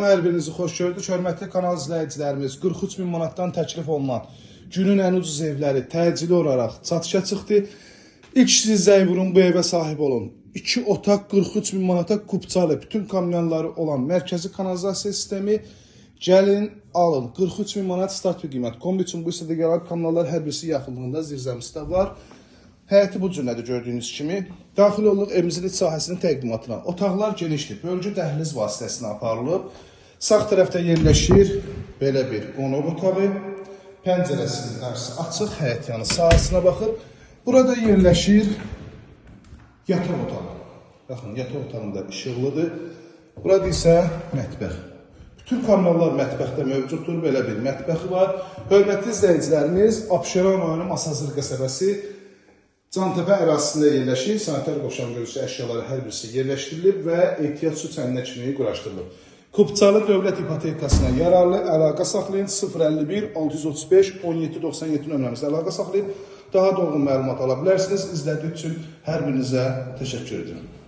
Hər birinizi xoş gördük. Hörmətli kanal izləyicilərimiz, 43 min manatdan təklif olunan günün ən ucuz evləri təcili olaraq satışa çıxdı. İlk siz zəng vurun, bu evə sahib olun. 2 otaq 43 min manata Kupçalı, bütün kamyonları olan mərkəzi kanalizasiya sistemi. Gəlin, alın. 43 min manat start bir qiymət. Kombi üçün bu hissədə gələn kanallar hər birisi yaxınlığında, zirzəmisdə var. Həyəti bu cürlədir gördüyünüz kimi. Daxil oluq evimizin iç sahəsinin təqdimatına. Otaqlar genişdir. Bölgü dəhliz vasitəsilə aparılıb. Sağ tərəfdə yerləşir belə bir qonaq otağı. Pəncərəsinin qarşısı açıq, həyət yanı sahəsinə baxır. Burada yerləşir yataq otağı. Baxın, yataq otağında işıqlıdır. Burada isə mətbəx. Bütün kamyonlar mətbəxdə mövcuddur. Belə bir mətbəxi var. Hörmətli izləyicilərimiz, Abşeron rayonu Masazır qəsəbəsi Cantəpə ərazisində yerləşir. Sanitar qoşan görücü əşyaları hər birisi yerləşdirilib və ehtiyat su çəninə kimi quraşdırılıb. Kupçalı dövlət ipotekasına yararlı əlaqə saxlayın. 051 635 1797 nömrəmizdə əlaqə saxlayıb daha dolğun məlumat ala bilərsiniz. İzlədiyiniz üçün hər birinizə təşəkkür edirəm.